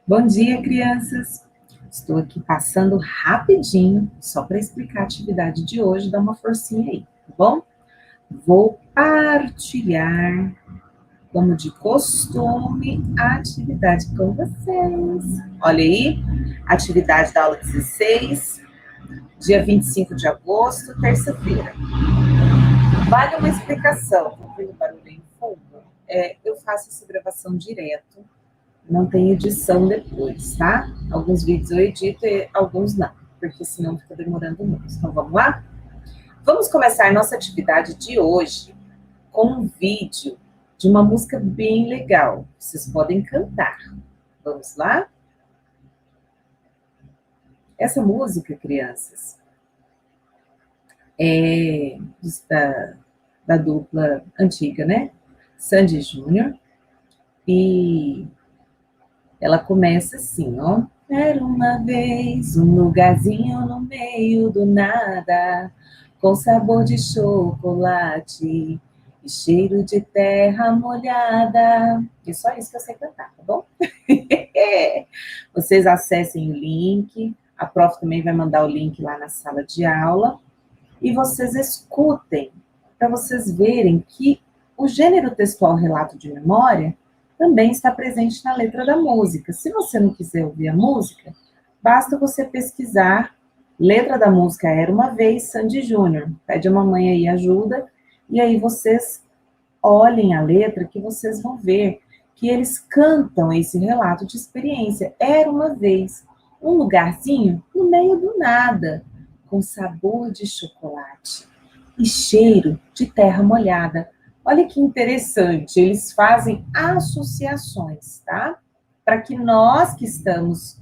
Bom dia, crianças! Estou aqui passando rapidinho, só para explicar a atividade de hoje, dá uma forcinha aí, tá bom? Vou partilhar, como de costume, a atividade com vocês. Olha aí, atividade da aula 16, dia 25 de agosto, terça-feira. Vale uma explicação, tá vendo o barulho aí no fundo? Eu faço essa gravação direto, não tem edição depois, tá? Alguns vídeos eu edito e alguns não, porque senão fica demorando muito. Então vamos lá? Vamos começar a nossa atividade de hoje com um vídeo de uma música bem legal. Vocês podem cantar. Vamos lá? Essa música, crianças, é da dupla antiga, né? Sandy Júnior. E ela começa assim, ó. Era uma vez um lugarzinho no meio do nada, com sabor de chocolate e cheiro de terra molhada. E só isso que eu sei cantar, tá bom? Vocês acessem o link, a prof também vai mandar o link lá na sala de aula, e vocês escutem, para vocês verem que o gênero textual relato de memória também está presente na letra da música. Se você não quiser ouvir a música, basta você pesquisar letra da música Era Uma Vez, Sandy Júnior. Pede a mamãe aí ajuda, e aí vocês olhem a letra que vocês vão ver que eles cantam esse relato de experiência. Era uma vez um lugarzinho no meio do nada, com sabor de chocolate e cheiro de terra molhada. Olha que interessante, eles fazem associações, tá? Para que nós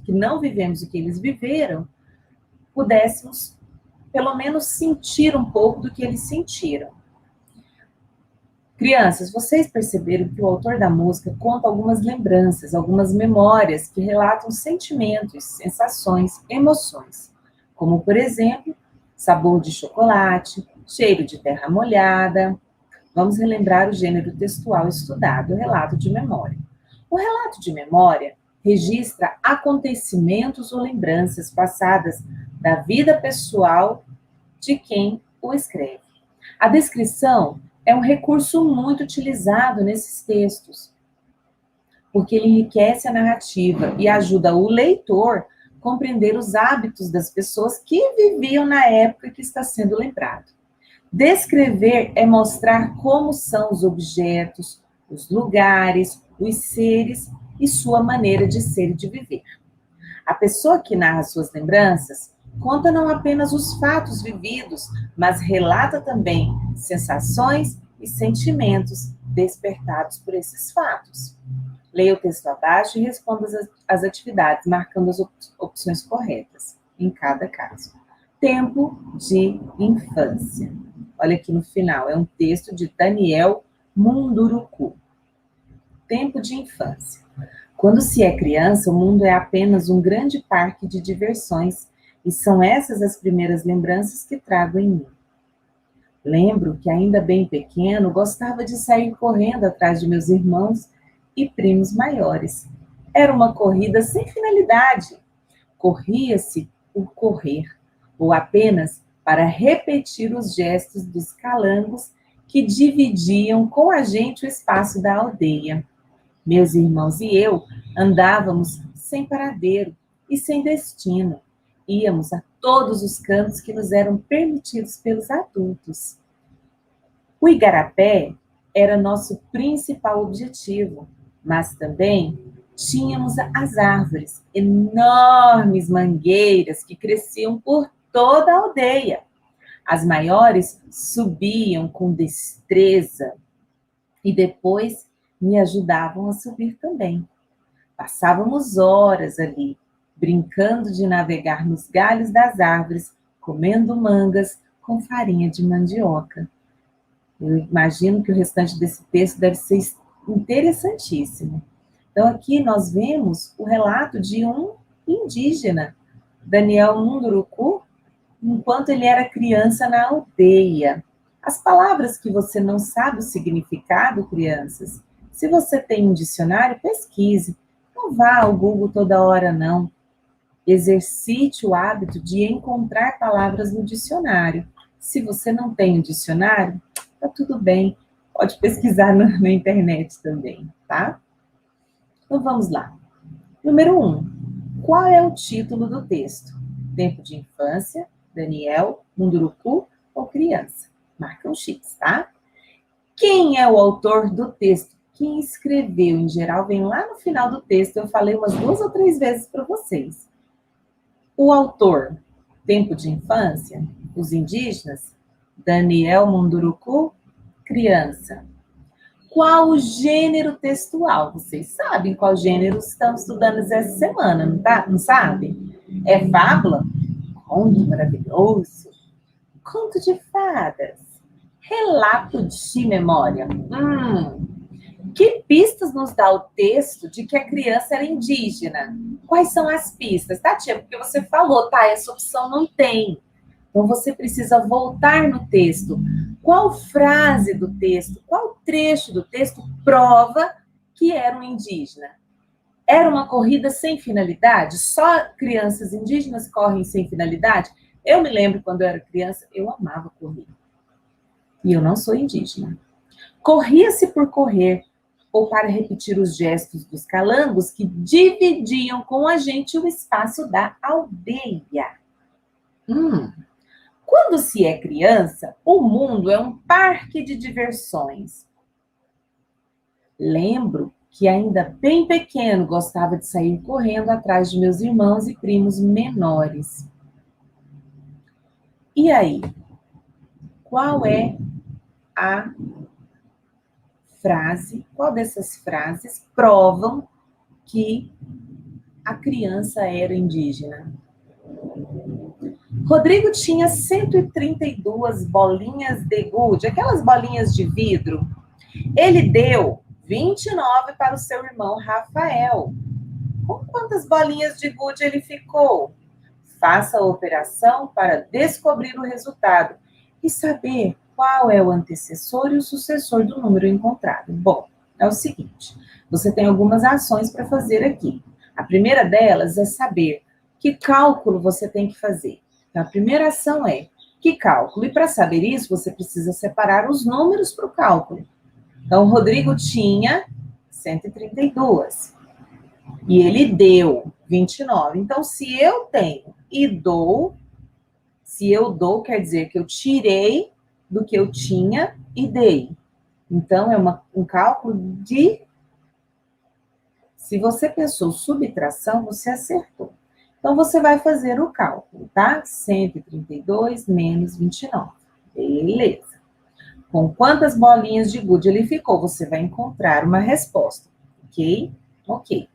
que não vivemos o que eles viveram, pudéssemos, pelo menos, sentir um pouco do que eles sentiram. Crianças, vocês perceberam que o autor da música conta algumas lembranças, algumas memórias que relatam sentimentos, sensações, emoções, como, por exemplo, sabor de chocolate, cheiro de terra molhada. Vamos relembrar o gênero textual estudado, o relato de memória. O relato de memória registra acontecimentos ou lembranças passadas da vida pessoal de quem o escreve. A descrição é um recurso muito utilizado nesses textos, porque ele enriquece a narrativa e ajuda o leitor a compreender os hábitos das pessoas que viviam na época que está sendo lembrado. Descrever é mostrar como são os objetos, os lugares, os seres e sua maneira de ser e de viver. A pessoa que narra suas lembranças conta não apenas os fatos vividos, mas relata também sensações e sentimentos despertados por esses fatos. Leia o texto abaixo e responda as atividades, marcando as opções corretas, em cada caso. Tempo de infância. Olha aqui no final, é um texto de Daniel Munduruku. Tempo de infância. Quando se é criança, o mundo é apenas um grande parque de diversões, e são essas as primeiras lembranças que trago em mim. Lembro que, ainda bem pequeno, gostava de sair correndo atrás de meus irmãos e primos maiores. Era uma corrida sem finalidade. Corria-se por correr, ou apenas para repetir os gestos dos calangos que dividiam com a gente o espaço da aldeia. Meus irmãos e eu andávamos sem paradeiro e sem destino. Íamos a todos os cantos que nos eram permitidos pelos adultos. O igarapé era nosso principal objetivo, mas também tínhamos as árvores, enormes mangueiras que cresciam por toda a aldeia. As maiores subiam com destreza e depois me ajudavam a subir também. Passávamos horas ali, brincando de navegar nos galhos das árvores, comendo mangas com farinha de mandioca. Eu imagino que o restante desse texto deve ser interessantíssimo. Então, aqui nós vemos o relato de um indígena, Daniel Munduruku, enquanto ele era criança na aldeia. As palavras que você não sabe o significado, crianças, se você tem um dicionário, pesquise. Não Não vá ao Google toda hora, não. Exercite o hábito de encontrar palavras no dicionário. Se você não tem um dicionário, tá tudo bem. Pode pesquisar na internet também, tá? Então vamos lá. Número 1. Qual é o título do texto? Tempo de infância, Daniel, Munduruku ou criança? Marca um X, tá? Quem é o autor do texto? Quem escreveu, em geral, vem lá no final do texto. Eu falei umas 2 ou 3 vezes para vocês. O autor, tempo de infância, os indígenas, Daniel Munduruku, criança. Qual o gênero textual? Vocês sabem qual gênero estamos estudando essa semana, não, tá? Não sabem? É fábula? Conto maravilhoso? Conto de fadas? Relato de memória? Que pistas nos dá o texto de que a criança era indígena? Quais são as pistas? Tá, tia? Porque você falou, tá? Essa opção não tem. Então, você precisa voltar no texto. Qual frase do texto, qual trecho do texto prova que era um indígena? Era uma corrida sem finalidade? Só crianças indígenas correm sem finalidade? Eu me lembro, quando eu era criança, eu amava correr. E eu não sou indígena. Corria-se por correr, ou para repetir os gestos dos calangos que dividiam com a gente o espaço da aldeia. Quando se é criança, o mundo é um parque de diversões. Lembro que ainda bem pequeno gostava de sair correndo atrás de meus irmãos e primos menores. E aí? Qual é a frase, qual dessas frases provam que a criança era indígena? Rodrigo tinha 132 bolinhas de gude, aquelas bolinhas de vidro. Ele deu 29 para o seu irmão Rafael. Com quantas bolinhas de gude ele ficou? Faça a operação para descobrir o resultado e saber qual é o antecessor e o sucessor do número encontrado. Bom, é o seguinte, você tem algumas ações para fazer aqui. A primeira delas é saber que cálculo você tem que fazer. Então, a primeira ação é que cálculo. E para saber isso, você precisa separar os números para o cálculo. Então, o Rodrigo tinha 132 e ele deu 29. Então, se eu tenho e dou, se eu dou, quer dizer que eu tirei do que eu tinha e dei. Então, é um cálculo de... Se você pensou subtração, você acertou. Então, você vai fazer o cálculo, tá? 132 menos 29. Beleza. Com quantas bolinhas de gude ele ficou? Você vai encontrar uma resposta, ok? Ok.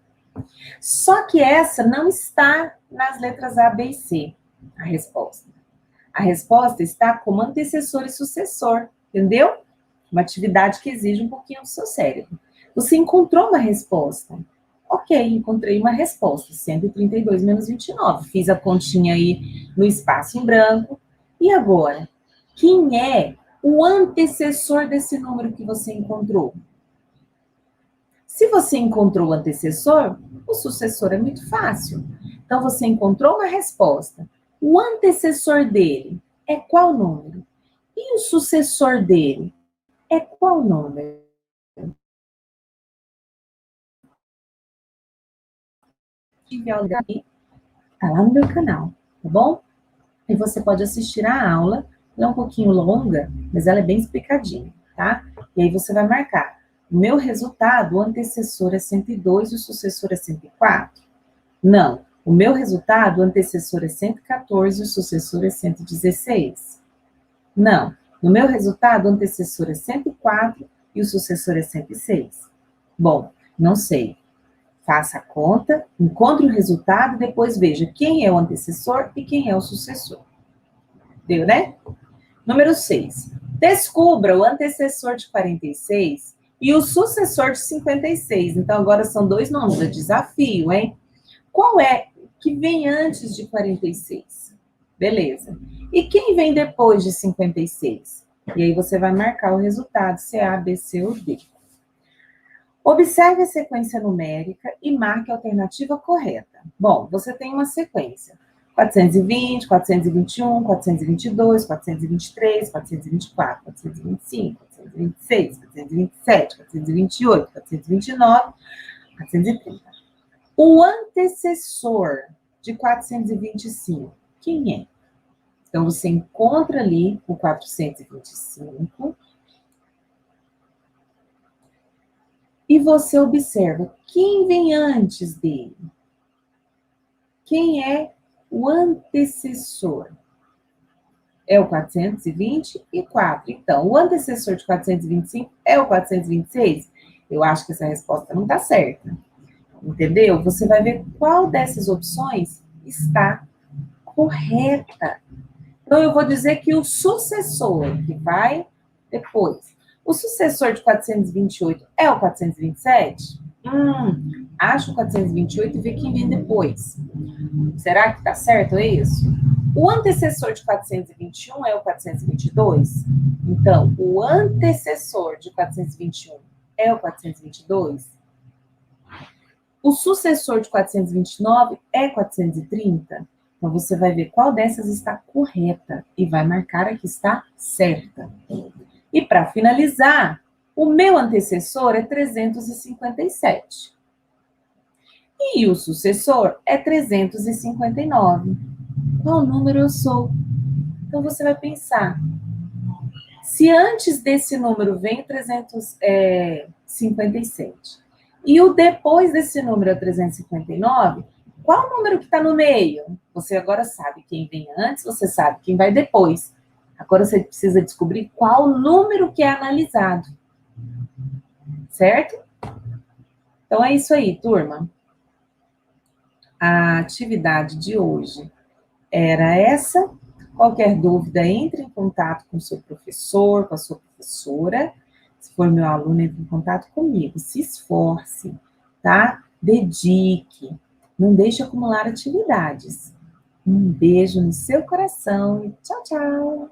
Só que essa não está nas letras A, B e C, a resposta. A resposta está como antecessor e sucessor, entendeu? Uma atividade que exige um pouquinho do seu cérebro. Você encontrou uma resposta. Ok, encontrei uma resposta, 132 menos 29. Fiz a continha aí no espaço em branco. E agora? Quem é o antecessor desse número que você encontrou? Se você encontrou o antecessor, o sucessor é muito fácil. Então, você encontrou uma resposta. O antecessor dele é qual número? E o sucessor dele é qual número? Está lá no meu canal, tá bom? E você pode assistir a aula. Ela é um pouquinho longa, mas ela é bem explicadinha, tá? E aí você vai marcar. O meu resultado, o antecessor é 102 e o sucessor é 104? Não. O meu resultado, o antecessor é 114 e o sucessor é 116? Não. No meu resultado, o antecessor é 104 e o sucessor é 106? Bom, não sei. Faça a conta, encontre o resultado e depois veja quem é o antecessor e quem é o sucessor. Deu, né? Número 6. Descubra o antecessor de 46 e o sucessor de 56. Então, agora são 2 números, é desafio, hein? Qual é que vem antes de 46? Beleza. E quem vem depois de 56? E aí você vai marcar o resultado, se é A, B, C ou D. Observe a sequência numérica e marque a alternativa correta. Bom, você tem uma sequência. 420, 421, 422, 423, 424, 425, 426, 427, 428, 429, 430. O antecessor de 425, quem é? Então, você encontra ali o 425 e você observa quem vem antes dele. Quem é o antecessor? É o 424. Então, o antecessor de 425 é o 426? Eu acho que essa resposta não está certa. Entendeu? Você vai ver qual dessas opções está correta. Então, eu vou dizer que o sucessor, que vai depois, o sucessor de 428 é o 427? Acha o 428 e vê quem vem depois. Será que está certo isso? O antecessor de 421 é o 422? Então, o antecessor de 421 é o 422? O sucessor de 429 é 430? Então, você vai ver qual dessas está correta e vai marcar a que está certa. E para finalizar, o meu antecessor é 357. E o sucessor é 359. Qual número eu sou? Então, você vai pensar, se antes desse número vem 357 e o depois desse número é 359, qual número que está no meio? Você agora sabe quem vem antes, você sabe quem vai depois. Agora você precisa descobrir qual número que é analisado. Certo? Então é isso aí, turma. A atividade de hoje era essa. Qualquer dúvida, entre em contato com o seu professor, com a sua professora. Se for meu aluno, entre em contato comigo. Se esforce, tá? Dedique. Não deixe acumular atividades. Um beijo no seu coração e tchau, tchau!